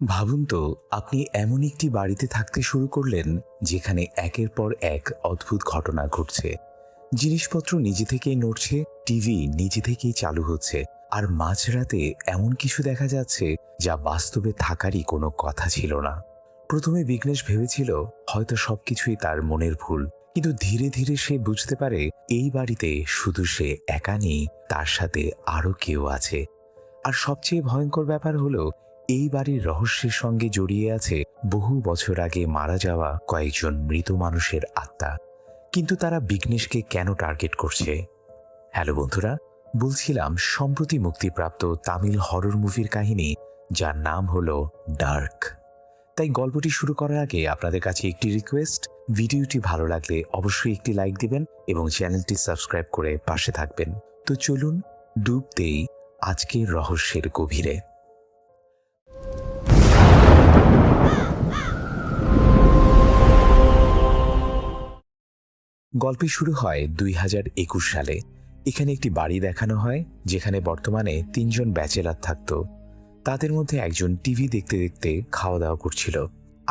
ভাবুন তো, আপনি এমন একটি বাড়িতে থাকতে শুরু করলেন যেখানে একের পর এক অদ্ভুত ঘটনা ঘটছে। জিনিসপত্র নিজে থেকেই নড়ছে, টিভি নিজে থেকেই চালু হচ্ছে, আর মাঝরাতে এমন কিছু দেখা যাচ্ছে যা বাস্তবে থাকারই কোনো কথা ছিল না। প্রথমে বিঘ্নেশ ভেবেছিল হয়তো সবকিছুই তার মনের ভুল, কিন্তু ধীরে ধীরে সে বুঝতে পারে এই বাড়িতে শুধু সে একা নেই, তার সাথে আরো কেউ আছে। আর সবচেয়ে ভয়ঙ্কর ব্যাপার হলো, এই বাড়ির রহস্যের সঙ্গে জড়িয়ে আছে বহু বছর আগে মারা যাওয়া কয়েকজন মৃত মানুষের আত্মা। কিন্তু তারা বিঘ্নেশকে কেন টার্গেট করছে? হ্যালো বন্ধুরা, বলছিলাম সম্প্রতি মুক্তিপ্রাপ্ত তামিল হরর মুভির কাহিনী, যার নাম হলো ডার্ক। তাই গল্পটি শুরু করার আগে আপনাদের কাছে একটি রিকোয়েস্ট, ভিডিওটি ভালো লাগলে অবশ্যই একটি লাইক দিবেন এবং চ্যানেলটি সাবস্ক্রাইব করে পাশে থাকবেন। তো চলুন ডুব দেই আজকের রহস্যের গভীরে। গল্পে শুরু হয় 2021 সালে। এখানে একটি বাড়ি দেখানো হয় যেখানে বর্তমানে 3জন ব্যাচেলার থাকত। তাদের মধ্যে একজন টিভি দেখতে দেখতে খাওয়া দাওয়া করছিল,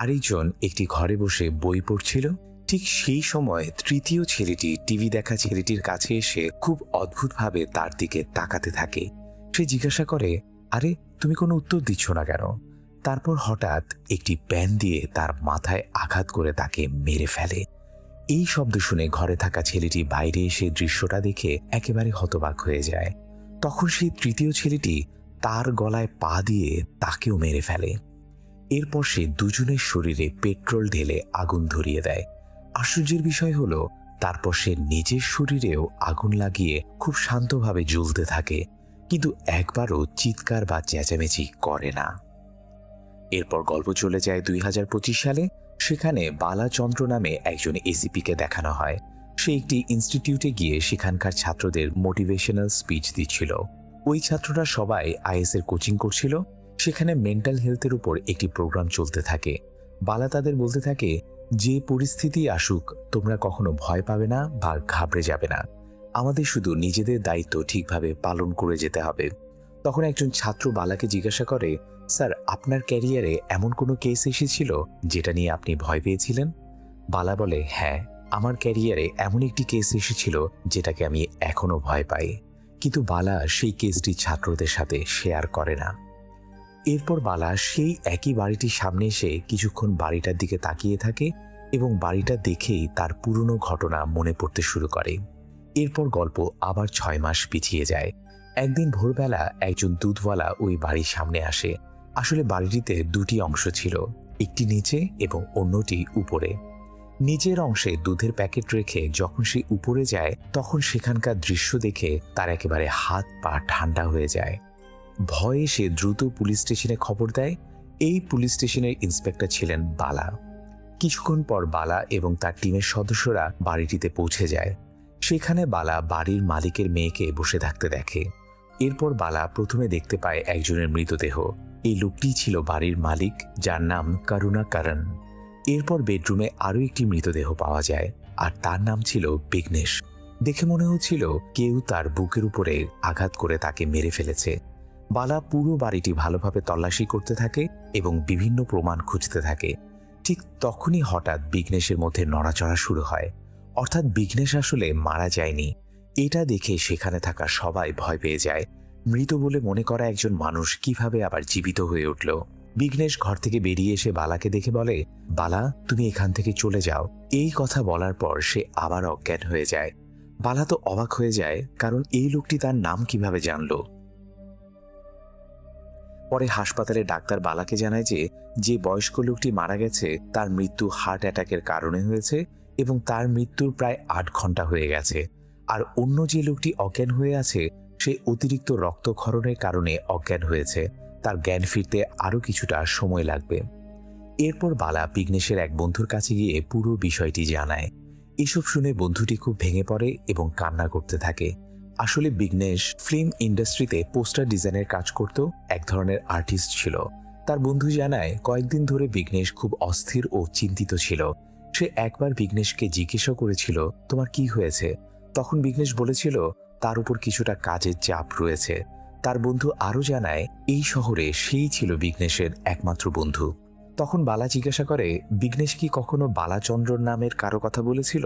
আরেকজন একটি ঘরে বসে বই পড়ছিল। ঠিক সেই সময় তৃতীয় ছেলেটি টিভি দেখা ছেলেটির কাছে এসে খুব অদ্ভুতভাবে তার দিকে তাকাতে থাকে। সে জিজ্ঞাসা করে, আরে তুমি কোনো উত্তর দিচ্ছ না কেন? তারপর হঠাৎ একটি প্যান দিয়ে তার মাথায় আঘাত করে তাকে মেরে ফেলে। এই শব্দ শুনে ঘরে থাকা ছেলেটি বাইরে এসে দৃশ্যটা দেখে একেবারে হতবাক হয়ে যায়। তখন সেই তৃতীয় ছেলেটি তার গলায় পা দিয়ে তাকেও মেরে ফেলে। এরপর সে দুজনের শরীরে পেট্রোল ঢেলে আগুন ধরিয়ে দেয়। আশ্চর্যের বিষয় হলো, তারপর সে নিজের শরীরেও আগুন লাগিয়ে খুব শান্তভাবে জ্বলতে থাকে, কিন্তু একবারও চিৎকার বা চেঁচামেচি করে না। এরপর গল্প চলে যায় 2025 সালে। সেখানে বালাচন্দ্র নামে একজন এসিপিকে দেখানো হয়। সে একটি ইনস্টিটিউটে গিয়ে সেখানকার ছাত্রদের মোটিভেশনাল স্পিচ দিচ্ছিল। ওই ছাত্ররা সবাই আইএস এর কোচিং করছিল। সেখানে মেন্টাল হেলথের উপর একটি প্রোগ্রাম চলতে থাকে। বালা তাদের বলতে থাকে, যে পরিস্থিতি আসুক তোমরা কখনো ভয় পাবে না বা ঘাবড়ে যাবে না, আমাদের শুধু নিজেদের দায়িত্ব ঠিকভাবে পালন করে যেতে হবে। তখন একজন ছাত্র বালাকে জিজ্ঞাসা করে, স্যার, আপনার ক্যারিয়ারে এমন কোনো কেস এসেছিল যেটা নিয়ে আপনি ভয় পেয়েছিলেন? বালা বলে, হ্যাঁ, আমার ক্যারিয়ারে এমন একটি কেস এসেছিল যেটাকে আমি এখনো ভয় পাই। কিন্তু বালা সেই কেসটি ছাত্রদের সাথে শেয়ার করে না। এরপর বালা সেই একই বাড়িটির সামনে এসে কিছুক্ষণ বাড়িটার দিকে তাকিয়ে থাকে এবং বাড়িটা দেখেই তার পুরনো ঘটনা মনে পড়তে শুরু করে। এরপর গল্প আবার 6 মাস পিছিয়ে যায়। একদিন ভোরবেলা একজন দুধওয়ালা ওই বাড়ির সামনে আসে। আসলে বাড়িটিতে দুটি অংশ ছিল, একটি নিচে এবং অন্যটি উপরে। নিচের অংশে দুধের প্যাকেট রেখে যখন সে উপরে যায়, তখন সেখানকার দৃশ্য দেখে তার একেবারে হাত পা ঠান্ডা হয়ে যায়। ভয়ে সে দ্রুত পুলিশ স্টেশনে খবর দেয়। এই পুলিশ স্টেশনের ইন্সপেক্টর ছিলেন বালা। কিছুক্ষণ পর বালা এবং তার টিমের সদস্যরা বাড়িটিতে পৌঁছে যায়। সেখানে বালা বাড়ির মালিকের মেয়েকে বসে থাকতে দেখে। এরপর বালা প্রথমে দেখতে পায় একজনের মৃতদেহ। এই লোকটি ছিল বাড়ির মালিক, যার নাম করুণা করণ। এরপর বেডরুমে আরও একটি মৃতদেহ পাওয়া যায়, আর তার নাম ছিল বিঘ্নেশ। দেখে মনে হচ্ছিল কেউ তার বুকের উপরে আঘাত করে তাকে মেরে ফেলেছে। বালা পুরো বাড়িটি ভালোভাবে তল্লাশি করতে থাকে এবং বিভিন্ন প্রমাণ খুঁজতে থাকে। ঠিক তখনই হঠাৎ বিঘ্নেশের মধ্যে নড়াচড়া শুরু হয়। অর্থাৎ বিঘ্নেশ আসলে মারা যায়নি। এটা দেখে সেখানে থাকা সবাই ভয় পেয়ে যায়। মৃত বলে মনে করা একজন মানুষ কিভাবে আবার জীবিত হয়ে উঠল? বিঘ্নেশ ঘর থেকে বেরিয়ে এসে বালাকে দেখে বলে, বালা, তুমি এখান থেকে চলে যাও। এই কথা বলার পর সে আবার অজ্ঞান হয়ে যায়। বালা তো অবাক হয়ে যায়, কারণ এই লোকটি তার নাম কিভাবে জানলো। পরে হাসপাতালে ডাক্তার বালাকে জানায় যে যে বয়স্ক লোকটি মারা গেছে তার মৃত্যু হার্ট অ্যাটাকের কারণে হয়েছে এবং তার মৃত্যুর প্রায় 8 ঘন্টা হয়ে গেছে। আর অন্য যে লোকটি অজ্ঞান হয়ে আছে সে অতিরিক্ত রক্তক্ষরণের কারণে অজ্ঞান হয়েছে। তার জ্ঞান ফিরতে আরও কিছুটা সময় লাগবে। এরপর বালা বিঘ্নেশের এক বন্ধুর কাছে গিয়ে পুরো বিষয়টি জানায়। এসব শুনে বন্ধুটি খুব ভেঙে পড়ে এবং কান্না করতে থাকে। আসলে বিঘ্নেশ ফিল্ম ইন্ডাস্ট্রিতে পোস্টার ডিজাইনের কাজ করত, এক ধরনের আর্টিস্ট ছিল। তার বন্ধু জানায়, কয়েকদিন ধরে বিঘ্নেশ খুব অস্থির ও চিন্তিত ছিল। সে একবার বিঘ্নেশকে জিজ্ঞাসা করেছিল, তোমার কি হয়েছে? তখন বিঘ্নেশ বলেছিল তার উপর কিছুটা কাজের চাপ রয়েছে। তার বন্ধু আরও জানায় এই শহরে সেই ছিল বিঘ্নেশের একমাত্র বন্ধু। তখন বালা জিজ্ঞাসা করে, বিঘ্নেশ কি কখনো বালাচন্দ্রর নামের কারো কথা বলেছিল?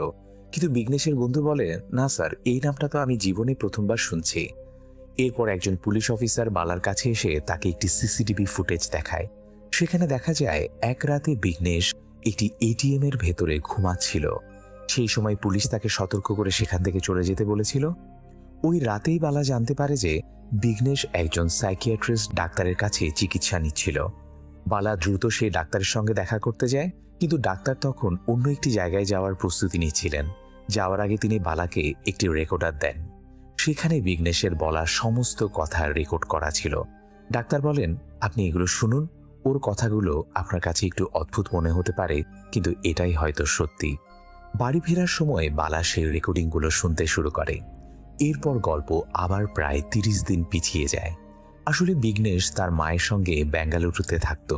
কিন্তু বিঘ্নেশের বন্ধু বলে, না স্যার, এই নামটা তো আমি জীবনে প্রথমবার শুনছি। এরপর একজন পুলিশ অফিসার বালার কাছে এসে তাকে একটি সিসিটিভি ফুটেজ দেখায়। সেখানে দেখা যায় এক রাতে বিঘ্নেশ একটি এটিএম এর ভেতরে ঘুমাচ্ছিল। সেই সময় পুলিশ তাকে সতর্ক করে সেখান থেকে চলে যেতে বলেছিল। ওই রাতেই বালা জানতে পারে যে বিঘ্নেশ একজন সাইকিয়াট্রিস্ট ডাক্তারের কাছে চিকিৎসা নিচ্ছিল। বালা দ্রুত সেই ডাক্তারের সঙ্গে দেখা করতে যায়, কিন্তু ডাক্তার তখন অন্য একটি জায়গায় যাওয়ার প্রস্তুতি নিচ্ছিলেন। যাওয়ার আগে তিনি বালাকে একটি রেকর্ডার দেন। সেখানে বিঘ্নেশের বলা সমস্ত কথা রেকর্ড করা ছিল। ডাক্তার বলেন, আপনি এগুলো শুনুন। ওর কথাগুলো আপনার কাছে একটু অদ্ভুত মনে হতে পারে, কিন্তু এটাই হয়তো সত্যি। বাড়ি ফেরার সময় বালা সেই রেকর্ডিংগুলো শুনতে শুরু করে। এরপর গল্প আবার প্রায় 30 দিন পিছিয়ে যায়। আসলে বিঘ্নেশ তার মায়ের সঙ্গে বেঙ্গালুরুতে থাকত,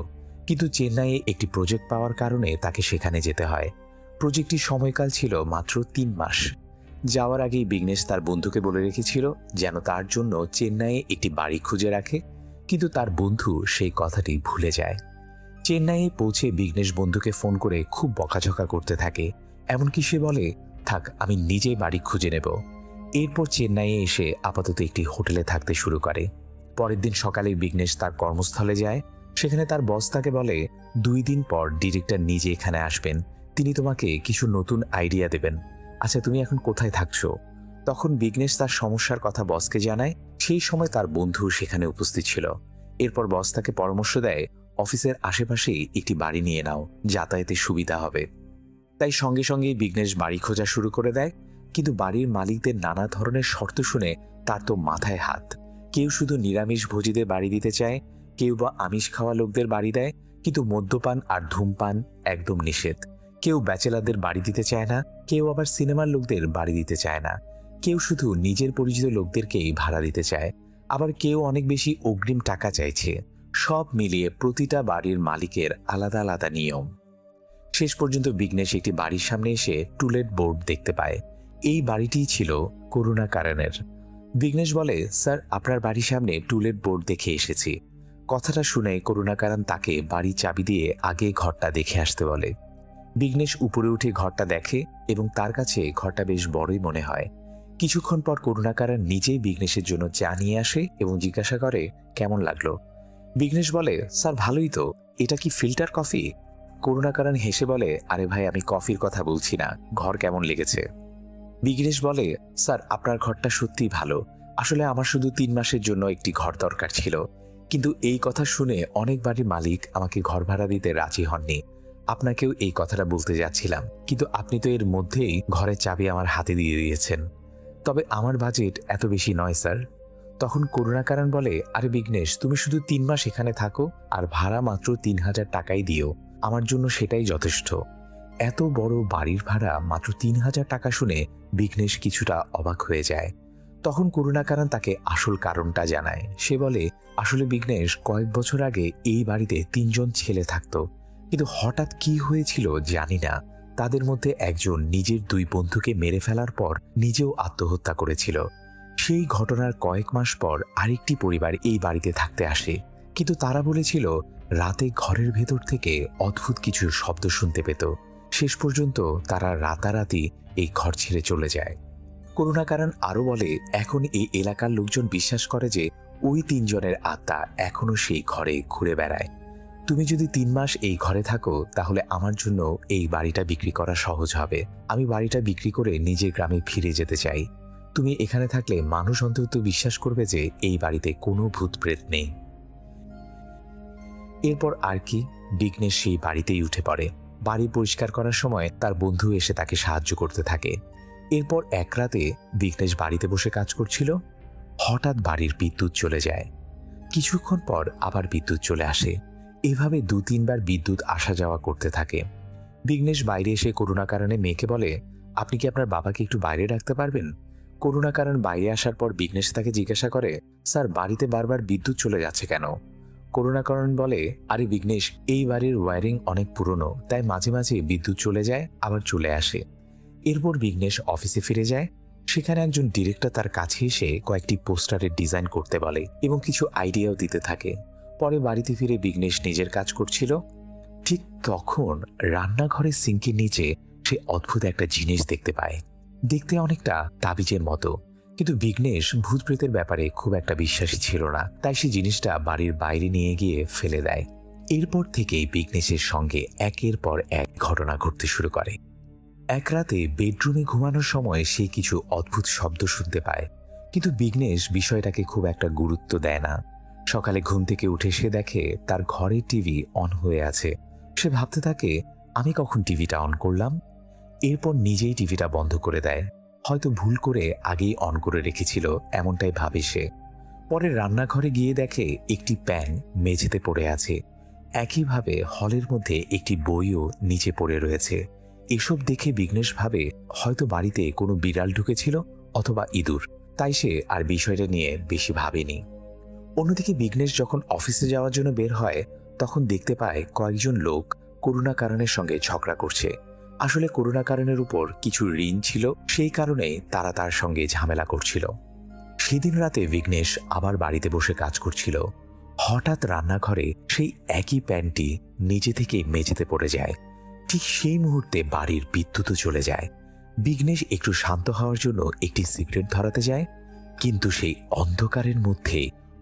কিন্তু চেন্নাইয়ে একটি প্রজেক্ট পাওয়ার কারণে তাকে সেখানে যেতে হয়। প্রজেক্টটির সময়কাল ছিল মাত্র 3 মাস। যাওয়ার আগেই বিঘ্নেশ তার বন্ধুকে বলে রেখেছিল যেন তার জন্য চেন্নাইয়ে একটি বাড়ি খুঁজে রাখে, কিন্তু তার বন্ধু সেই কথাটি ভুলে যায়। চেন্নাইয়ে পৌঁছে বিঘ্নেশ বন্ধুকে ফোন করে খুব বকাঝকা করতে থাকে। এমনকি সে বলে, থাক, আমি নিজেই বাড়ি খুঁজে নেব। এরপর চেন্নাইয়ে এসে আপাতত একটি হোটেলে থাকতে শুরু করে। পরের দিন সকালে বিঘ্নেশ তার কর্মস্থলে যায়। সেখানে তার বস তাকে বলে, 2 দিন পর ডিরেক্টর নিজে এখানে আসবেন, তিনি তোমাকে কিছু নতুন আইডিয়া দেবেন। আচ্ছা, তুমি এখন কোথায় থাকছো? তখন বিঘ্নেশ তার সমস্যার কথা বসকে জানায়। সেই সময় তার বন্ধু সেখানে উপস্থিত ছিল। এরপর বস তাকে পরামর্শ দেয়, অফিসের আশেপাশেই একটি বাড়ি নিয়ে নাও, যাতায়াতে সুবিধা হবে। তাই সঙ্গে সঙ্গেই বিঘ্নেশ বাড়ি খোঁজা শুরু করে দেয়। কিন্তু বাড়ির মালিকদের নানা ধরনের শর্ত শুনে তার তো মাথায় হাত। কেউ শুধু নিরামিষ ভোজীদের বাড়ি দিতে চায়, কেউ বা আমিষ খাওয়া লোকদের বাড়ি দেয়, কিন্তু মদ্যপান আর ধূমপান একদম নিষেধ। কেউ ব্যাচেলারদের বাড়ি দিতে চায় না, কেউ আবার সিনেমার লোকদের বাড়ি দিতে চায় না। কেউ শুধু নিজের পরিচিত লোকদেরকেই ভাড়া দিতে চায়, আবার কেউ অনেক বেশি অগ্রিম টাকা চাইছে। সব মিলিয়ে প্রতিটা বাড়ির মালিকের আলাদা আলাদা নিয়ম। শেষ পর্যন্ত বিঘ্নেশ একটি বাড়ির সামনে এসে টুলেট বোর্ড দেখতে পায়। এই বাড়িটিই ছিল করুণাকারণের। বিঘ্নেশ বলে, স্যার, আপনার বাড়ির সামনে টুলেট বোর্ড দেখে এসেছি। কথাটা শুনে করুণাকারণ তাকে বাড়ির চাবি দিয়ে আগে ঘরটা দেখে আসতে বলে। বিঘ্নেশ উপরে উঠে ঘরটা দেখে এবং তার কাছে ঘরটা বেশ বড়ই মনে হয়। কিছুক্ষণ পর করুণাকারণ নিজেই বিঘ্নেশের জন্য চা নিয়ে আসে এবং জিজ্ঞাসা করে, কেমন লাগলো? বিঘ্নেশ বলে, স্যার, ভালোই তো। এটা কি ফিল্টার কফি? করুণাকারণ হেসে বলে, আরে ভাই, আমি কফির কথা বলছি না, ঘর কেমন লেগেছে। বিঘ্নেশ বলে, স্যার, আপনার ঘরটা সত্যিই ভালো। আসলে আমার শুধু 3 মাসের জন্য একটি ঘর দরকার ছিল, কিন্তু এই কথা শুনে অনেক বাড়ির মালিক আমাকে ঘর ভাড়া দিতে রাজি হননি। আপনাকেও এই কথাটা বলতে যাচ্ছিলাম, কিন্তু আপনি তো এর মধ্যেই ঘরের চাবি আমার হাতে দিয়ে দিয়েছেন। তবে আমার বাজেট এত বেশি নয় স্যার। তখন করুণাকারণ বলে, আরে বিঘ্নেশ, তুমি শুধু 3 মাস এখানে থাকো আর ভাড়া মাত্র 3000 টাকাই দিও, আমার জন্য সেটাই যথেষ্ট। এত বড় বাড়ির ভাড়া মাত্র 3000 টাকা শুনে বিঘ্নেশ কিছুটা অবাক হয়ে যায়। তখন করুণাকারণ তাকে আসল কারণটা জানায়। সে বলে, আসলে বিঘ্নেশ, কয়েক বছর আগে এই বাড়িতে 3 জন ছেলে থাকতো, কিন্তু হঠাৎ কি হয়েছিল জানি না। তাদের মধ্যে একজন নিজের 2 বন্ধুকে মেরে ফেলার পর নিজেও আত্মহত্যা করেছিল। সেই ঘটনার কয়েক মাস পর আরেকটি পরিবার এই বাড়িতে থাকতে আসে, কিন্তু তারা বলেছিল রাতে ঘরের ভেতর থেকে অদ্ভুত কিছু শব্দ শুনতে পেত। শেষ পর্যন্ত তারা রাতারাতি এই ঘর ছেড়ে চলে যায়। করুণাকারণ আরও বলে, এখন এই এলাকার লোকজন বিশ্বাস করে যে ওই 3 জনের আত্মা এখনো সেই ঘরে ঘুরে বেড়ায়। তুমি যদি 3 মাস এই ঘরে থাকো, তাহলে আমার জন্য এই বাড়িটা বিক্রি করা সহজ হবে। আমি বাড়িটা বিক্রি করে নিজের গ্রামে ফিরে যেতে চাই। তুমি এখানে থাকলে মানুষ অন্তত বিশ্বাস করবে যে এই বাড়িতে কোনো ভূত প্রেত নেই। এরপর আর কি, বিঘ্নেশ সেই বাড়িতেই উঠে পড়ে। বাড়ি পরিষ্কার করার সময় তার বন্ধু এসে তাকে সাহায্য করতে থাকে। এরপর এক রাতে বিঘ্নেশ বাড়িতে বসে কাজ করছিল। হঠাৎ বাড়ির বিদ্যুৎ চলে যায়। কিছুক্ষণ পর আবার বিদ্যুৎ চলে আসে। এভাবে 2-3 বার বিদ্যুৎ আসা যাওয়া করতে থাকে। বিঘ্নেশ বাইরে এসে করুণাকারণে মেয়েকে বলে, আপনি কি আপনার বাবাকে একটু বাইরে রাখতে পারবেন? করুণাকারণ বাইরে আসার পর বিঘ্নেশ তাকে জিজ্ঞাসা করে, স্যার, বাড়িতে বারবার বিদ্যুৎ চলে যাচ্ছে কেন? করুণাকারণ বলে, আরে বিঘ্নেশ, এই বাড়ির ওয়্যারিং অনেক পুরনো, তাই মাঝে মাঝে বিদ্যুৎ চলে যায় আবার চলে আসে। এরপর বিঘ্নেশ অফিসে ফিরে যায়। সেখানে একজন ডিরেক্টর তার কাছে এসে কয়েকটি পোস্টারের ডিজাইন করতে বলে এবং কিছু আইডিয়াও দিতে থাকে। পরে বাড়িতে ফিরে বিঘ্নেশ নিজের কাজ করছিল। ঠিক তখন রান্নাঘরের সিঙ্কের নিচে সে অদ্ভুত একটা জিনিস দেখতে পায়। দেখতে অনেকটা তাবিজের মতো, কিন্তু বিঘ্নেশ ভূতপ্রেতের ব্যাপারে খুব একটা বিশ্বাসী ছিল না, তাই সে জিনিসটা বাড়ির বাইরে নিয়ে গিয়ে ফেলে দেয়। এরপর থেকেই বিঘ্নেশের সঙ্গে একের পর এক ঘটনা ঘটতে শুরু করে। এক রাতে বেডরুমে ঘুমানোর সময় সে কিছু অদ্ভুত শব্দ শুনতে পায়, কিন্তু বিঘ্নেশ বিষয়টাকে খুব একটা গুরুত্ব দেয় না। সকালে ঘুম থেকে উঠে সে দেখে তার ঘরের টিভি অন হয়ে আছে। সে ভাবতে থাকে, আমি কখন টিভিটা অন করলাম? এরপর নিজেই টিভিটা বন্ধ করে দেয়। হয়তো ভুল করে আগেই অন করে রেখেছিল, এমনটাই ভাবে সে। পরে রান্নাঘরে গিয়ে দেখে একটি প্যান মেঝেতে পড়ে আছে। একইভাবে হলের মধ্যে একটি বইও নিচে পড়ে রয়েছে। এসব দেখে বিঘ্নেশ ভাবে হয়তো বাড়িতে কোনো বিড়াল ঢুকেছিল অথবা ইঁদুর, তাই সে আর বিষয়টা নিয়ে বেশি ভাবেনি। অন্যদিকে বিঘ্নেশ যখন অফিসে যাওয়ার জন্য বের হয়, তখন দেখতে পায় কয়েকজন লোক করুণাকারণের সঙ্গে ঝগড়া করছে। আসলে করুণাকারণের উপর কিছু ঋণ ছিল, সেই কারণে তারা তার সঙ্গে ঝামেলা করছিল। সেদিন রাতে বিঘ্নেশ আবার বাড়িতে বসে কাজ করছিল। হঠাৎ রান্নাঘরে সেই একই প্যানটি নিচে থেকে মেঝেতে পড়ে যায়। ঠিক সেই মুহূর্তে বাড়ির বিদ্যুৎও চলে যায়। বিঘ্নেশ একটু শান্ত হওয়ার জন্য একটি সিগারেট ধরাতে যায়, কিন্তু সেই অন্ধকারের মধ্যে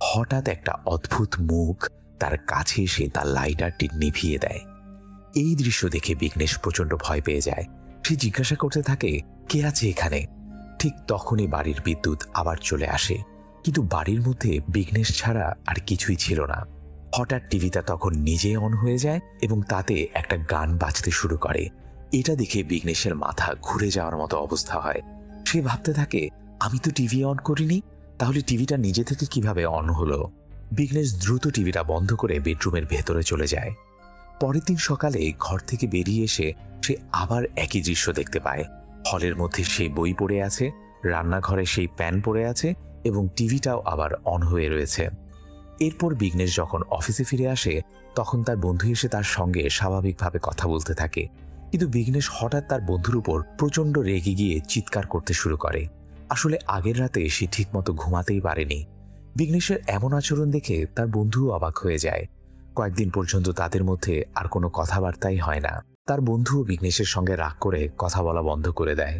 হঠাৎ একটা অদ্ভুত মুখ তার কাছে এসে তার লাইটারটি নিভিয়ে দেয়। এই দৃশ্য দেখে বিঘ্নেশ প্রচণ্ড ভয় পেয়ে যায়। সে জিজ্ঞাসা করতে থাকে, কে আছে এখানে? ঠিক তখনই বাড়ির বিদ্যুৎ আবার চলে আসে, কিন্তু বাড়ির মধ্যে বিঘ্নেশ ছাড়া আর কিছুই ছিল না। হঠাৎ টিভিটা তখন নিজে অন হয়ে যায় এবং তাতে একটা গান বাজতে শুরু করে। এটা দেখে বিঘ্নেশের মাথা ঘুরে যাওয়ার মতো অবস্থা হয়। সে ভাবতে থাকে, আমি তো টিভি অন করিনি, তাহলে টিভিটা নিজে থেকে কিভাবে অন হলো? বিঘ্নেশ দ্রুত টিভিটা বন্ধ করে বেডরুমের ভেতরে চলে যায়। পরের দিন সকালে ঘর থেকে বেরিয়ে এসে সে আবার একই দৃশ্য দেখতে পায়। হলের মধ্যে সেই বই পড়ে আছে, রান্নাঘরে সেই প্যান পড়ে আছে এবং টিভিটাও আবার অন হয়ে রয়েছে। এরপর বিঘ্নেশ যখন অফিসে ফিরে আসে, তখন তার বন্ধু এসে তার সঙ্গে স্বাভাবিকভাবে কথা বলতে থাকে, কিন্তু বিঘ্নেশ হঠাৎ তার বন্ধুর উপর প্রচণ্ড রেগে গিয়ে চিৎকার করতে শুরু করে। আসলে আগের রাতে সে ঠিকমতো ঘুমাতেই পারেনি। বিঘ্নেশের এমন আচরণ দেখে তার বন্ধুও অবাক হয়ে যায়। কয়েকদিন পর্যন্ত তাদের মধ্যে আর কোনো কথাবার্তাই হয় না। তার বন্ধুও বিঘ্নেশের সঙ্গে রাগ করে কথা বলা বন্ধ করে দেয়।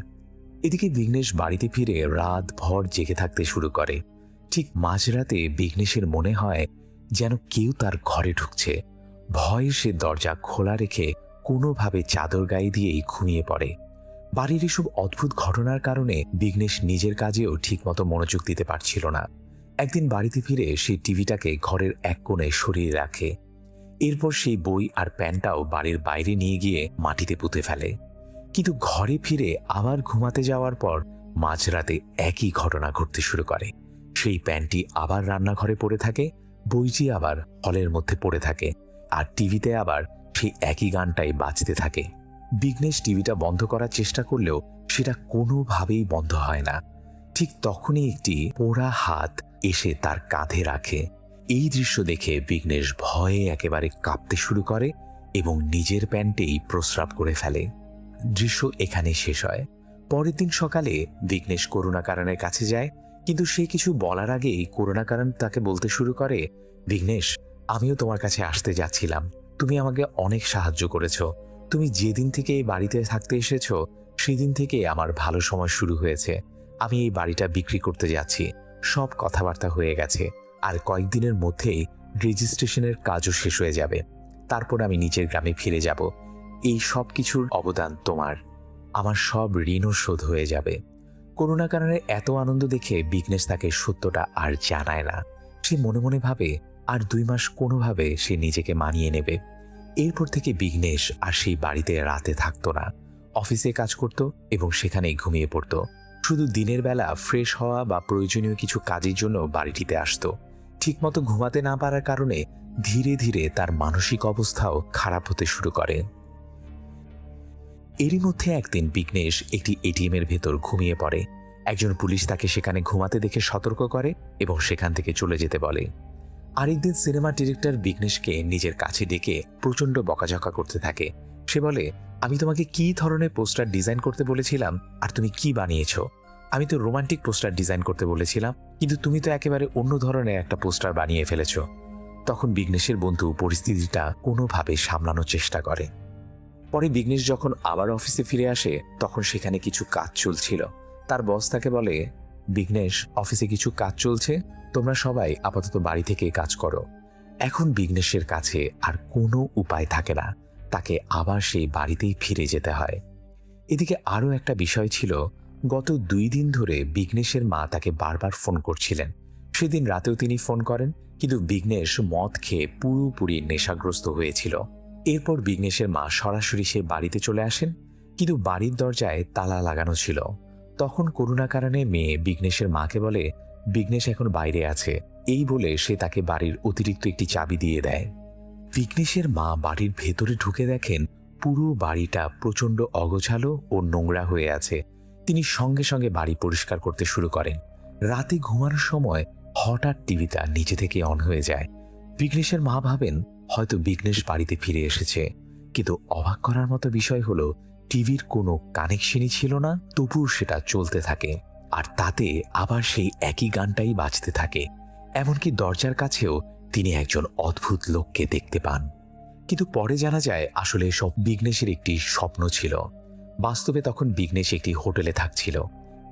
এদিকে বিঘ্নেশ বাড়িতে ফিরে রাত ভর জেগে থাকতে শুরু করে। ঠিক মাঝরাতে বিঘ্নেশের মনে হয় যেন কেউ তার ঘরে ঢুকছে। ভয়ে সে দরজা খোলা রেখে কোনোভাবে চাদর গায়ে দিয়েই ঘুমিয়ে পড়ে। বাড়ির এসব অদ্ভুত ঘটনার কারণে বিঘ্নেশ নিজের কাজেও ঠিকমতো মনোযোগ দিতে পারছিল না। একদিন বাড়িতে ফিরে সে টিভিটাকে ঘরের এক কোণে সরিয়ে রাখে। এরপর সেই বই আর প্যানটাও বাড়ির বাইরে নিয়ে গিয়ে মাটিতে পুঁতে ফেলে। কিন্তু ঘরে ফিরে আবার ঘুমাতে যাওয়ার পর মাঝরাতে একই ঘটনা ঘটতে শুরু করে। সেই প্যানটি আবার রান্নাঘরে পড়ে থাকে, বইটি আবার হলের মধ্যে পড়ে থাকে, আর টিভিতে আবার সেই একই গানটাই বাজতে থাকে। বিঘ্নেশ টিভিটা বন্ধ করার চেষ্টা করলেও সেটা কোনোভাবেই বন্ধ হয় না। ঠিক তখনই একটি পোড়া হাত এসে তার কাঁধে রাখে। এই দৃশ্য দেখে বিঘ্নেশ ভয়ে একেবারে কাঁপতে শুরু করে এবং নিজের প্যান্টেই প্রস্রাব করে ফেলে। দৃশ্য এখানে শেষ হয়। পরের দিন সকালে বিঘ্নেশ করুণাকারণের কাছে যায়, কিন্তু সে কিছু বলার আগেই করুণাকারণ তাকে বলতে শুরু করে, বিঘ্নেশ, আমিও তোমার কাছে আসতে যাচ্ছিলাম। তুমি আমাকে অনেক সাহায্য করেছো। তুমি যেদিন থেকে এই বাড়িতে থাকতে এসেছো, সেদিন থেকে আমার ভালো সময় শুরু হয়েছে। আমি এই বাড়িটা বিক্রি করতে যাচ্ছি। সব কথাবার্তা হয়ে গেছে, আর কয়েকদিনের মধ্যেই রেজিস্ট্রেশনের কাজও শেষ হয়ে যাবে। তারপর আমি নিজের গ্রামে ফিরে যাব। এই সব কিছুর অবদান তোমার। আমার সব ঋণও শোধ হয়ে যাবে। করুণাকারণের এত আনন্দ দেখে বিঘ্নেশ তাকে সত্যটা আর জানায় না। সে মনে মনে ভাবে আর 2 মাস কোনোভাবে সে নিজেকে মানিয়ে নেবে। এরপর থেকে বিঘ্নেশ আর সেই বাড়িতে রাতে থাকতো না। অফিসে কাজ করত এবং সেখানেই ঘুমিয়ে পড়ত। শুধু দিনের বেলা ফ্রেশ হওয়া বা প্রয়োজনীয় কিছু কাজের জন্য বাড়িটিতে আসতো। ঠিকমতো ঘুমাতে না পারার কারণে ধীরে ধীরে তার মানসিক অবস্থাও খারাপ হতে শুরু করে। এরই মধ্যে একদিন বিঘ্নেশ একটি এটিএমের ভেতর ঘুমিয়ে পড়ে। একজন পুলিশ তাকে সেখানে ঘুমাতে দেখে সতর্ক করে এবং সেখান থেকে চলে যেতে বলে। আরেকদিন সিনেমা ডিরেক্টর বিঘ্নেশকে নিজের কাছে ডেকে প্রচণ্ড বকাঝকা করতে থাকে। সে বলে, আমি তোমাকে কি ধরনের পোস্টার ডিজাইন করতে বলেছিলাম আর তুমি কি বানিয়েছো? আমি তো রোমান্টিক পোস্টার ডিজাইন করতে বলেছিলাম, কিন্তু তুমি তো একেবারে অন্য ধরনের একটা পোস্টার বানিয়ে ফেলেছ। তখন বিঘ্নেশের বন্ধু পরিস্থিতিটা কোনোভাবে সামলানোর চেষ্টা করে। পরে বিঘ্নেশ যখন আবার অফিসে ফিরে আসে, তখন সেখানে কিছু কাজ চলছিল। তার বস তাকে বলে, বিঘ্নেশ, অফিসে কিছু কাজ চলছে, তোমরা সবাই আপাতত বাড়ি থেকে কাজ করো। এখন বিঘ্নেশের কাছে আর কোনো উপায় থাকে না, তাকে আবার সেই বাড়িতেই ফিরে যেতে হয়। এদিকে আরও একটা বিষয় ছিল, গত 2 দিন ধরে বিঘ্নেশের মা তাকে বারবার ফোন করছিলেন। সেদিন রাতেও তিনি ফোন করেন, কিন্তু বিঘ্নেশ মদ খেয়ে পুরোপুরি নেশাগ্রস্ত হয়েছিল। এরপর বিঘ্নেশের মা সরাসরি সে বাড়িতে চলে আসেন, কিন্তু বাড়ির দরজায় তালা লাগানো ছিল। তখন করুণাকারণে মেয়ে বিঘ্নেশের মাকে বলে, বিঘ্নেশ এখন বাইরে আছে। এই বলে সে তাকে বাড়ির অতিরিক্ত একটি চাবি দিয়ে দেয়। বিঘ্নেশের মা বাড়ির ভেতরে ঢুকে দেখেন পুরো বাড়িটা প্রচণ্ড অগোছালো ও নোংরা হয়ে আছে। তিনি সঙ্গে সঙ্গে বাড়ি পরিষ্কার করতে শুরু করেন। রাতে ঘুমানোর সময় হঠাৎ টিভিটা নিচে থেকে অন হয়ে যায়। বিঘ্নেশের মা ভাবেন হয়তো বিঘ্নেশ বাড়িতে ফিরে এসেছে, কিন্তু অবাক করার মতো বিষয় হলো টিভির কোনো কানেকশনই ছিল না, তবুও সেটা চলতে থাকে, আর তাতে আবার সেই একই গানটাই বাজতে থাকে। এমনকি দরজার কাছেও তিনি একজন অদ্ভুত লোককে দেখতে পান। কিন্তু পরে জানা যায় আসলে সব বিঘ্নেশের একটি স্বপ্ন ছিল। বাস্তবে তখন বিঘ্নেশ একটি হোটেলে থাকছিল।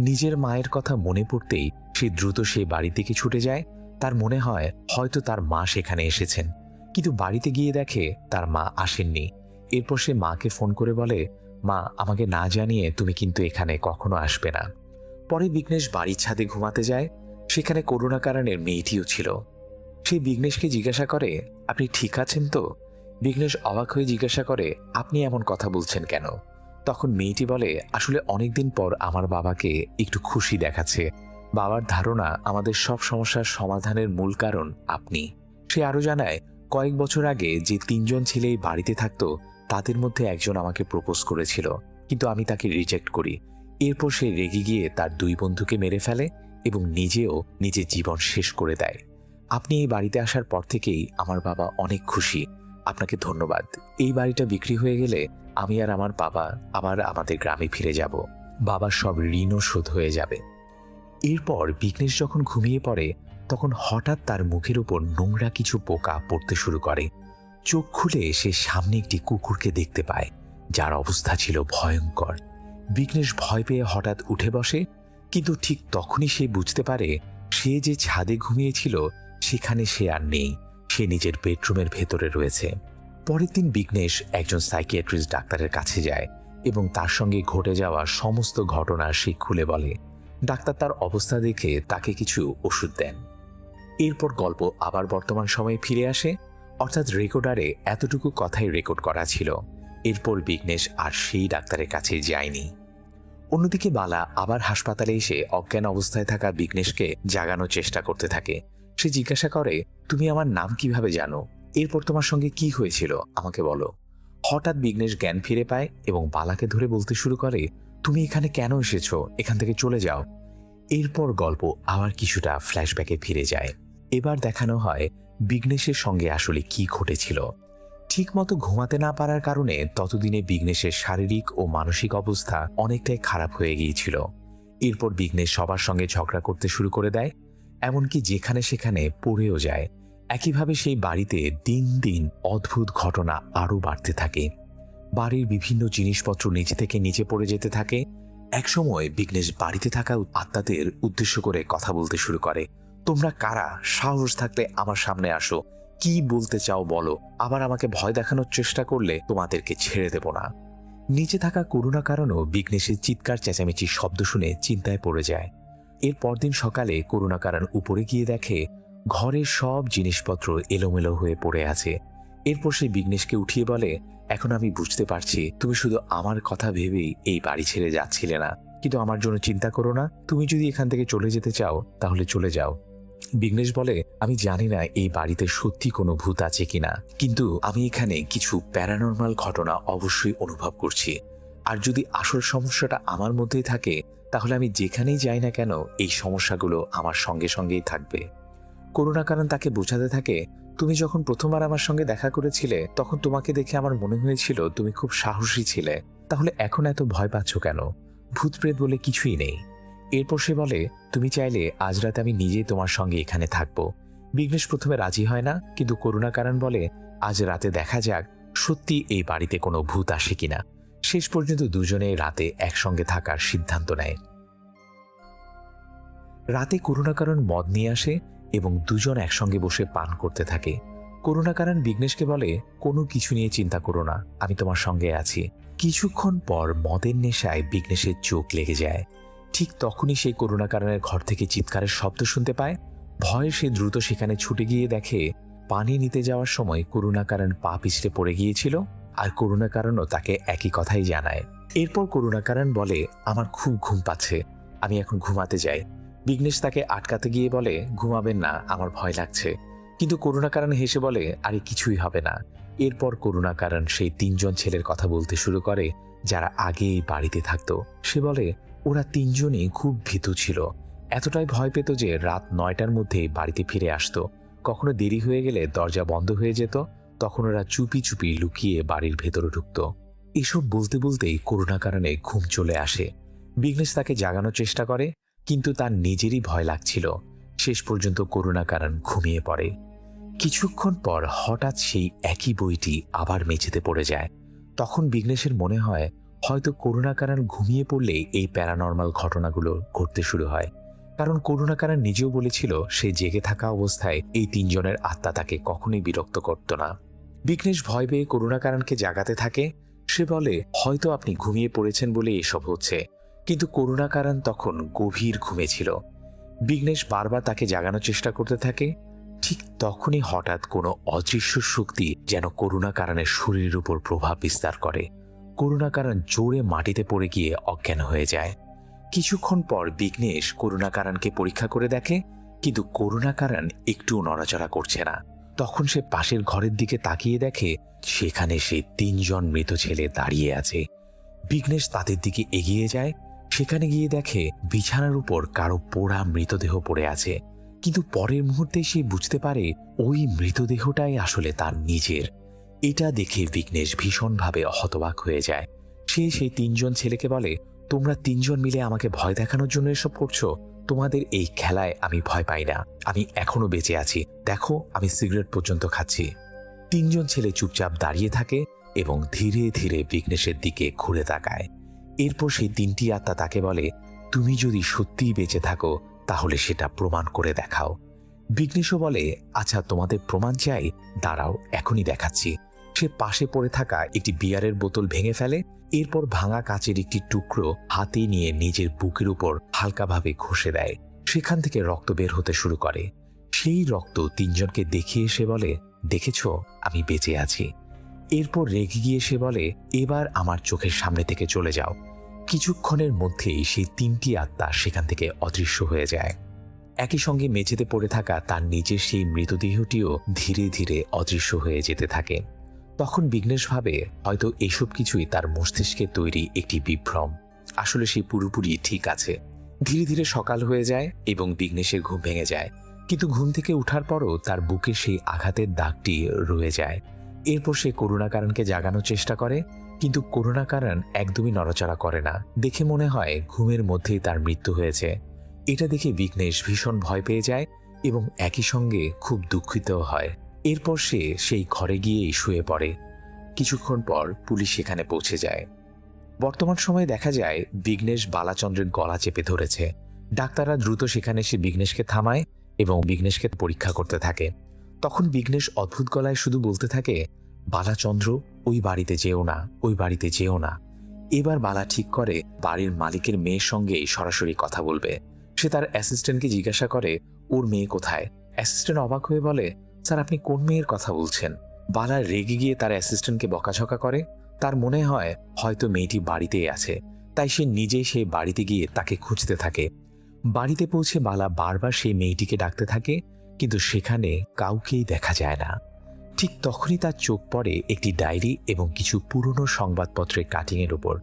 নিজের মায়ের কথা মনে পড়তেই সে দ্রুত সেই বাড়ি থেকে ছুটে যায়। তার মনে হয় হয়তো তার মা সেখানে এসেছেন, কিন্তু বাড়িতে গিয়ে দেখে তার মা আসেননি। এরপর সে মাকে ফোন করে বলে, মা, আমাকে না জানিয়ে তুমি কিন্তু এখানে কখনো আসবে না। পরে বিঘ্নেশ বাড়ির ছাদে ঘুমাতে যায়। সেখানে করুণাকারণের মেয়েটিও ছিল। সে বিঘ্নেশকে জিজ্ঞাসা করে, আপনি ঠিক আছেন তো? বিঘ্নেশ অবাক হয়ে জিজ্ঞাসা করে, আপনি এমন কথা বলছেন কেন? তখন মেয়েটি বলে, আসলে অনেকদিন পর আমার বাবাকে একটু খুশি দেখাচ্ছে। বাবার ধারণা আমাদের সব সমস্যার সমাধানের মূল কারণ আপনি। সে আরো জানায়, কয়েক বছর আগে যে 3 জন ছেলে এই বাড়িতে থাকতো, তাদের মধ্যে একজন আমাকে প্রপোজ করেছিল, কিন্তু আমি তাকে রিজেক্ট করি। এরপর সে রেগে গিয়ে তার 2 বন্ধুকে মেরে ফেলে এবং নিজেও নিজের জীবন শেষ করে দেয়। আপনি এই বাড়িতে আসার পর থেকেই আমার বাবা অনেক খুশি। আপনাকে ধন্যবাদ। এই বাড়িটা বিক্রি হয়ে গেলে আমি আর আমার বাবা আবার আমাদের গ্রামে ফিরে যাব। বাবার সব ঋণও শোধ হয়ে যাবে। এরপর বিঘ্নেশ যখন ঘুমিয়ে পড়ে, তখন হঠাৎ তার মুখের উপর নোংরা কিছু পোকা পড়তে শুরু করে। চোখ খুলে সে সামনে একটি কুকুরকে দেখতে পায়, যার অবস্থা ছিল ভয়ঙ্কর। বিঘ্নেশ ভয় পেয়ে হঠাৎ উঠে বসে, কিন্তু ঠিক তখনই সে বুঝতে পারে সে যে ছাদে ঘুমিয়েছিল সেখানে সে আর নেই, সে নিজের বেডরুমের ভেতরে রয়েছে। পরের দিন বিঘ্নেশ একজন সাইকিয়াট্রিস্ট ডাক্তারের কাছে যায় এবং তার সঙ্গে ঘটে যাওয়া সমস্ত ঘটনা সে খুলে বলে। ডাক্তার তার অবস্থা দেখে তাকে কিছু ওষুধ দেন। এরপর গল্প আবার বর্তমান সময়ে ফিরে আসে, অর্থাৎ রেকর্ডারে এতটুকু কথাই রেকর্ড করা ছিল। এরপর বিঘ্নেশ আর সেই ডাক্তারের কাছে যায়নি। অন্যদিকে বালা আবার হাসপাতালে এসে অজ্ঞান অবস্থায় থাকা বিঘ্নেশকে জাগানোর চেষ্টা করতে থাকে। সে জিজ্ঞাসা করে, তুমি আমার নাম কিভাবে জানো? এরপর তোমার সঙ্গে কি হয়েছিল আমাকে বলো। হঠাৎ বিঘ্নেশ জ্ঞান ফিরে পায় এবং বালাকে ধরে বলতে শুরু করে, তুমি এখানে কেন এসেছো? এখান থেকে চলে যাও। এরপর গল্প আবার কিছুটা ফ্ল্যাশব্যাকে ফিরে যায়। এবার দেখানো হয় বিঘ্নেশের সঙ্গে আসলে কি ঘটেছিল। ঠিকমতো ঘুমাতে না পারার কারণে ততদিনে বিঘ্নেশের শারীরিক ও মানসিক অবস্থা অনেকটাই খারাপ হয়ে গিয়েছিল। এরপর বিঘ্নেশ সবার সঙ্গে ঝগড়া করতে শুরু করে দেয়, এমনকি যেখানে সেখানে পড়েও যায়। একইভাবে সেই বাড়িতে দিন দিন অদ্ভুত ঘটনা আরও বাড়তে থাকে। বাড়ির বিভিন্ন জিনিসপত্র নিচে থেকে নিচে পড়ে যেতে থাকে। একসময় বিঘ্নেশ বাড়িতে থাকা আত্মাদের উদ্দেশ্য করে কথা বলতে শুরু করে, তোমরা কারা? সাহস থাকলে আমার সামনে আসো, কি বলতে চাও বলো, আবার আমাকে ভয় দেখানোর চেষ্টা করলে তোমাদেরকে ছেড়ে দেব না। নিচে থাকা করুণা কারণও বিঘ্নেশের চিৎকার চেঁচামেচির শব্দ শুনে চিন্তায় পড়ে যায়। এর পরদিন সকালে করুণা কারণ উপরে গিয়ে দেখে ঘরের সব জিনিসপত্র এলোমেলো হয়ে পড়ে আছে। এরপর সে বিঘ্নেশকে উঠিয়ে বলে, এখন আমি বুঝতে পারছি তুমি শুধু আমার কথা ভেবেই এই বাড়ি ছেড়ে যাচ্ছিলে না, কিন্তু আমার জন্য চিন্তা করো না, তুমি যদি এখান থেকে চলে যেতে চাও তাহলে চলে যাও। বিঘ্নেশ বলে, আমি জানি না এই বাড়িতে সত্যি কোনো ভূত আছে কিনা, কিন্তু আমি এখানে কিছু প্যারানর্মাল ঘটনা অবশ্যই অনুভব করছি। আর যদি আসল সমস্যাটা আমার মধ্যেই থাকে, তাহলে আমি যেখানেই যাই না কেন এই সমস্যাগুলো আমার সঙ্গে সঙ্গেই থাকবে। করুণা কারণ তাকে বোঝাতে থাকে, তুমি যখন প্রথমবার আমার সঙ্গে দেখা করেছিলে তখন তোমাকে দেখে আমার মনে হয়েছিল তুমি খুব সাহসী ছিলে, তাহলে এখন এত ভয় পাচ্ছ কেন? ভূতপ্রেত বলে কিছুই নেই। এরপর সে বলে, তুমি চাইলে আজ রাতে আমি নিজেই তোমার সঙ্গে এখানে থাকবো। বিঘ্নেশ প্রথমে রাজি হয় না, কিন্তু করুণাকারণ বলে, আজ রাতে দেখা যাক সত্যি এই বাড়িতে কোনো ভূত আসে কিনা। শেষ পর্যন্ত দুজনে রাতে একসঙ্গে থাকার সিদ্ধান্ত নেয়। রাতে করুণাকারণ মদ নিয়ে আসে এবং দুজন একসঙ্গে বসে পান করতে থাকে। করুণাকারণ বিঘ্নেশকে বলে, কোনো কিছু নিয়ে চিন্তা করো না, আমি তোমার সঙ্গে আছি। কিছুক্ষণ পর মদের নেশায় বিঘ্নেশের চোখ লেগে যায়। ঠিক তখনই সেই করুণাকারণের ঘর থেকে চিৎকারের শব্দ শুনতে পায়। ভয়ে সে দ্রুত সেখানে ছুটে গিয়ে দেখে পানি নিতে যাওয়ার সময় করুণাকারণ পা পিছলে পড়ে গিয়েছিল, আর করুণাকারণও তাকে একই কথাই জানায়। এরপর করুণাকারণ বলে, আমার খুব ঘুম পাচ্ছে, আমি এখন ঘুমাতে যাই। বিঘ্নেশ তাকে আটকাতে গিয়ে বলে, ঘুমাবেন না, আমার ভয় লাগছে। কিন্তু করুণাকারণ হেসে বলে, আরে কিছুই হবে না। এরপর করুণাকারণ সেই তিনজন ছেলের কথা বলতে শুরু করে যারা আগে এই বাড়িতে থাকতো। সে বলে, ওরা তিনজনই খুব ভীতু ছিল, এতটাই ভয় পেত যে রাত 9টার মধ্যেই বাড়িতে ফিরে আসতো। কখনো দেরি হয়ে গেলে দরজা বন্ধ হয়ে যেত, তখন ওরা চুপি চুপি লুকিয়ে বাড়ির ভেতরে ঢুকত। এসব বলতে বলতেই করুণাকারণে ঘুম চলে আসে। বিঘ্নেশ তাকে জাগানোর চেষ্টা করে, কিন্তু তার নিজেরই ভয় লাগছিল। শেষ পর্যন্ত করুণাকারণ ঘুমিয়ে পড়ে। কিছুক্ষণ পর হঠাৎ সেই একই বইটি আবার মেঝেতে পড়ে যায়। তখন বিঘ্নেশের মনে হয় হয়তো করুণাকারণ ঘুমিয়ে পড়লেই এই প্যারানর্মাল ঘটনাগুলো ঘটতে শুরু হয়, কারণ করুণাকারণ নিজেও বলেছিল সে জেগে থাকা অবস্থায় এই তিনজনের আত্মা তাকে কখনোই বিরক্ত করত না। বিঘ্নেশ ভয় পেয়ে করুণাকারণকে জাগাতে থাকে। সে বলে, হয়তো আপনি ঘুমিয়ে পড়েছেন বলে এসব হচ্ছে, কিন্তু করুণাকারণ তখন গভীর ঘুমে ছিল। বিঘ্নেশ বারবার তাকে জাগানোর চেষ্টা করতে থাকে। ঠিক তখনই হঠাৎ কোনো অদৃশ্য শক্তি যেন করুণাকারণের শরীরের উপর প্রভাব বিস্তার করে। করুণাকারণ জোরে মাটিতে পড়ে গিয়ে অজ্ঞান হয়ে যায়। কিছুক্ষণ পর বিঘ্নেশ করুণাকারণকে পরীক্ষা করে দেখে, কিন্তু করুণাকারণ একটুও নড়াচড়া করছে না। তখন সে পাশের ঘরের দিকে তাকিয়ে দেখে সেখানে সেই তিনজন মৃত ছেলে দাঁড়িয়ে আছে। বিঘ্নেশ তাদের দিকে এগিয়ে যায়। সেখানে গিয়ে দেখে বিছানার উপর কারো পোড়া মৃতদেহ পড়ে আছে, কিন্তু পরের মুহূর্তে সে বুঝতে পারে ওই মৃতদেহটাই আসলে তার নিজের। এটা দেখে বিঘ্নেশ ভীষণভাবে হতবাক হয়ে যায়। সে সেই তিনজন ছেলেকে বলে, তোমরা তিনজন মিলে আমাকে ভয় দেখানোর জন্য এসব করছো? তোমাদের এই খেলায় আমি ভয় পাই না, আমি এখনো বেঁচে আছি, দেখো আমি সিগারেট পর্যন্ত খাচ্ছি। তিনজন ছেলে চুপচাপ দাঁড়িয়ে থাকে এবং ধীরে ধীরে বিঘ্নেশের দিকে ঘুরে তাকায়। এরপর সেই তিনটি আত্মা তাকে বলে, তুমি যদি সত্যিই বেঁচে থাকো তাহলে সেটা প্রমাণ করে দেখাও। বিঘ্নেশও বলে, আচ্ছা তোমাদের প্রমাণ চাই, দাঁড়াও এখনই দেখাচ্ছি। সে পাশে পড়ে থাকা একটি বিয়ারের বোতল ভেঙে ফেলে। এরপর ভাঙা কাচের একটি টুকরো হাতে নিয়ে নিজের বুকের উপর হালকাভাবে ঘষে দেয়। সেখান থেকে রক্ত বের হতে শুরু করে। সেই রক্ত তিনজনকে দেখিয়ে সে বলে, দেখেছো আমি বেঁচে আছি। এরপর রেগে গিয়ে সে বলে, এবার আমার চোখের সামনে থেকে চলে যাও। কিছুক্ষণের মধ্যেই সেই তিনটি আত্মা সেখান থেকে অদৃশ্য হয়ে যায়। একই সঙ্গে মেঝেতে পড়ে থাকা তার নিজের সেই মৃতদেহটিও ধীরে ধীরে অদৃশ্য হয়ে যেতে থাকে। তখন বিঘ্নেশ ভাবে হয়তো এসব কিছুই তার মস্তিষ্কে তৈরি একটি বিভ্রম, আসলে সে পুরোপুরি ঠিক আছে। ধীরে ধীরে সকাল হয়ে যায় এবং বিঘ্নেশের ঘুম ভেঙে যায়, কিন্তু ঘুম থেকে উঠার পরও তার বুকে সেই আঘাতের দাগটি রয়ে যায়। এরপর সে করুণাকারণকে জাগানোর চেষ্টা করে, কিন্তু করুণাকারণ একদমই নড়াচড়া করে না। দেখে মনে হয় ঘুমের মধ্যেই তার মৃত্যু হয়েছে। এটা দেখে বিঘ্নেশ ভীষণ ভয় পেয়ে যায় এবং একই সঙ্গে খুব দুঃখিতও হয়। এরপর সে সেই ঘরে গিয়েই শুয়ে পড়ে। কিছুক্ষণ পর পুলিশ সেখানে পৌঁছে যায়। বর্তমান সময়ে দেখা যায় বিঘ্নেশ বালাচন্দ্রের গলা চেপে ধরেছে। ডাক্তাররা দ্রুত সেখানে এসে বিঘ্নেশকে থামায় এবং বিঘ্নেশকে পরীক্ষা করতে থাকে। তখন বিঘ্নেশ অদ্ভুত গলায় শুধু বলতে থাকে, বালাচন্দ্র, ওই বাড়িতে যেও না, ওই বাড়িতে যেও না। এবার বালা ঠিক করে বাড়ির মালিকের মেয়ের সঙ্গে সরাসরি কথা বলবে। সে তার অ্যাসিস্ট্যান্টকে জিজ্ঞাসা করে, ওর মেয়ে কোথায়? অ্যাসিস্ট্যান্ট অবাক হয়ে বলে, স্যার আপনি কোন মেয়ের কথা বলছেন? বালা রেগে গিয়ে তার অ্যাসিস্ট্যান্টকে বকাঝকা করে। তার মনে হয় হয়তো মেয়েটি বাড়িতেই আছে, তাই সে নিজেই সেই বাড়িতে গিয়ে তাকে খুঁজতে থাকে। বাড়িতে পৌঁছে বালা বারবার সেই মেয়েটিকে ডাকতে থাকে, কিন্তু সেখানে কাউকেই দেখা যায় না। ঠিক তখনই তার চোখ পড়ে একটি ডায়েরি এবং কিছু পুরনো সংবাদপত্রের কাটিংয়ের উপর।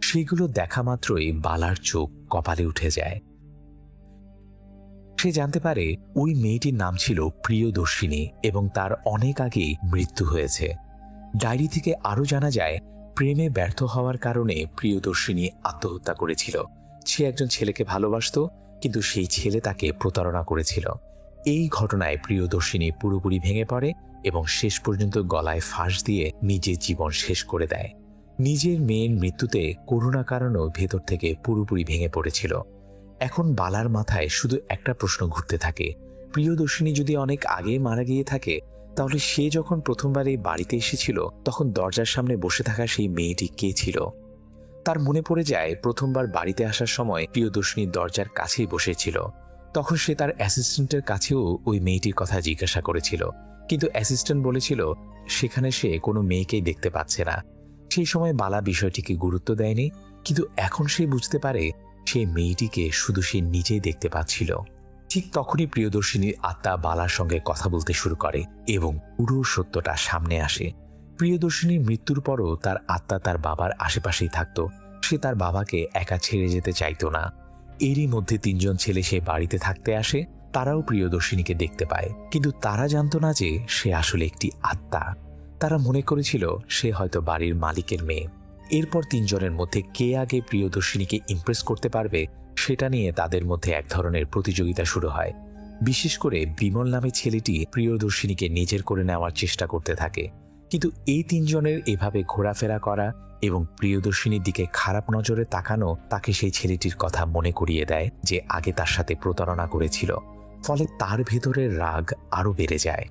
সেগুলো দেখা মাত্রই বালার চোখ কপালে উঠে যায়। সে জানতে পারে ওই মেয়েটির নাম ছিল প্রিয়দর্শিনী এবং তার অনেক আগেই মৃত্যু হয়েছে। ডায়েরি থেকে আরও জানা যায় প্রেমে ব্যর্থ হওয়ার কারণে প্রিয়দর্শিনী আত্মহত্যা করেছিল। সে একজন ছেলেকে ভালোবাসতো, কিন্তু সেই ছেলে তাকে প্রতারণা করেছিল। এই ঘটনায় প্রিয়দর্শিনী পুরোপুরি ভেঙে পড়ে এবং শেষ পর্যন্ত গলায় ফাঁস দিয়ে নিজের জীবন শেষ করে দেয়। নিজের মেয়ের মৃত্যুতে করুণা কারণেও ভেতর থেকে পুরোপুরি ভেঙে পড়েছিল। এখন বালার মাথায় শুধু একটা প্রশ্ন ঘুরতে থাকে, প্রিয়দর্শিনী যদি অনেক আগে মারা গিয়ে থাকে, তাহলে সে যখন প্রথমবার এই বাড়িতে এসেছিল তখন দরজার সামনে বসে থাকা সেই মেয়েটি কে ছিল। তার মনে পড়ে যায় প্রথমবার বাড়িতে আসার সময় প্রিয়দর্শিনী দরজার কাছেই বসেছিল। তখন সে তার অ্যাসিস্ট্যান্টের কাছেও ওই মেয়েটির কথা জিজ্ঞাসা করেছিল, কিন্তু অ্যাসিস্ট্যান্ট বলেছিল সেখানে সে কোনো মেয়েকেই দেখতে পাচ্ছে না। সেই সময় বালা বিষয়টিকে গুরুত্ব দেয়নি, কিন্তু এখন সে বুঝতে পারে সেই মেয়েটিকে শুধু সে নিজেই দেখতে পাচ্ছিল। ঠিক তখনই প্রিয়দর্শিনীর আত্মা বালার সঙ্গে কথা বলতে শুরু করে এবং পুরো সত্যটা সামনে আসে। প্রিয়দর্শিনীর মৃত্যুর পরও তার আত্মা তার বাবার আশেপাশেই থাকত। সে তার বাবাকে একা ছেড়ে যেতে চাইত না। এরই মধ্যে 3 জন ছেলে সে বাড়িতে থাকতে আসে। তারাও প্রিয়দর্শিনীকে দেখতে পায়, কিন্তু তারা জানত না যে সে আসলে একটি আত্মা। তারা মনে করেছিল সে হয়তো বাড়ির মালিকের মেয়ে। এরপর 3 জনের মধ্যে কে আগে প্রিয়দর্শিনীকে ইমপ্রেস করতে পারবে সেটা নিয়ে তাদের মধ্যে এক ধরনের প্রতিযোগিতা শুরু হয়। বিশেষ করে বিমল নামে ছেলেটি প্রিয়দর্শিনীকে নিজের করে নেওয়ার চেষ্টা করতে থাকে, কিন্তু এই 3 জনের এভাবে ঘোরাফেরা করা এবং প্রিয়দর্শিনীর দিকে খারাপ নজরে তাকানো তাকে সেই ছেলেটির কথা মনে করিয়ে দেয় যে আগে তার সাথে প্রতারণা করেছিল। ফলে তার ভেতরের রাগ আরও বেড়ে যায়।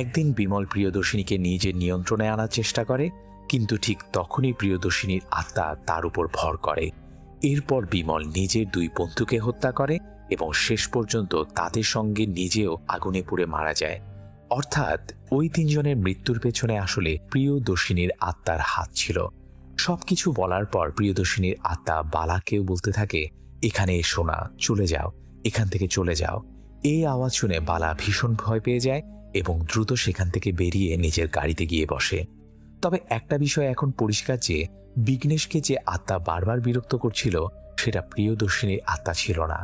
একদিন বিমল প্রিয়দর্শিনীকে নিজের নিয়ন্ত্রণে আনার চেষ্টা করে, কিন্তু ঠিক তখনই প্রিয়দর্শিনীর আত্মা তার উপর ভর করে। এরপর বিমল নিজের 2 বন্ধুকে হত্যা করে এবং শেষ পর্যন্ত তাদের সঙ্গে নিজেও আগুনে পুড়ে মারা যায়। অর্থাৎ ওই 3 জনের মৃত্যুর পেছনে আসলে প্রিয়দর্শিনীর আত্মার হাত ছিল। সবকিছু বলার পর প্রিয়দর্শিনীর আত্মা বালাকেও বলতে থাকে, এখানে এসো না, চলে যাও, এখান থেকে চলে যাও। এই আওয়াজ শুনে বালা ভীষণ ভয় পেয়ে যায় এবং দ্রুত সেখান থেকে বেরিয়ে নিজের গাড়িতে গিয়ে বসে। তবে একটা বিষয় এখন পরিষ্কার যে বিঘ্নেশকে যে আত্মা বারবার বিরক্ত করছিল সেটা প্রিয়দর্শিনীর আত্মা ছিল না।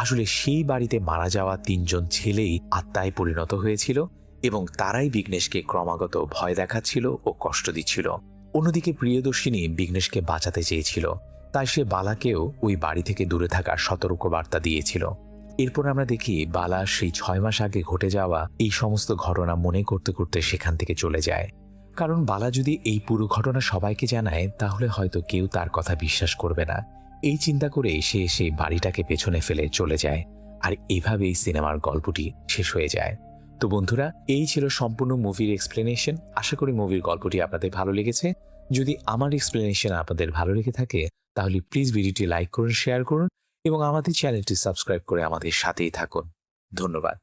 আসলে সেই বাড়িতে মারা যাওয়া 3 জন ছেলেই আত্মায় পরিণত হয়েছিল এবং তারাই বিঘ্নেশকে ক্রমাগত ভয় দেখাচ্ছিল ও কষ্ট দিচ্ছিল। অন্যদিকে প্রিয়দর্শিনী বিঘ্নেশকে বাঁচাতে চেয়েছিল, তাই সে বালাকেও ওই বাড়ি থেকে দূরে থাকার সতর্কবার্তা দিয়েছিল। এরপর আমরা দেখি বালা সেই 6 মাস আগে ঘটে যাওয়া এই সমস্ত ঘটনা মনে করতে করতে সেখান থেকে চলে যায়। কারণ বালা যদি এই পুরো ঘটনা সবাইকে জানায় তাহলে হয়তো কেউ তার কথা বিশ্বাস করবে না। এই চিন্তা করে সে সেই বাড়িটাকে পেছনে ফেলে চলে যায়। আর এভাবেই সিনেমার গল্পটি শেষ হয়ে যায়। তো বন্ধুরা, এই ছিল সম্পূর্ণ মুভির এক্সপ্লেনেশন। আশা করি মুভির গল্পটি আপনাদের ভালো লেগেছে। যদি আমার এক্সপ্লেনেশন আপনাদের ভালো লেগে থাকে তাহলে প্লিজ ভিডিওটি লাইক করুন, শেয়ার করুন এবং আমাদের চ্যানেলটি সাবস্ক্রাইব করে আমাদের সাথেই থাকুন। ধন্যবাদ।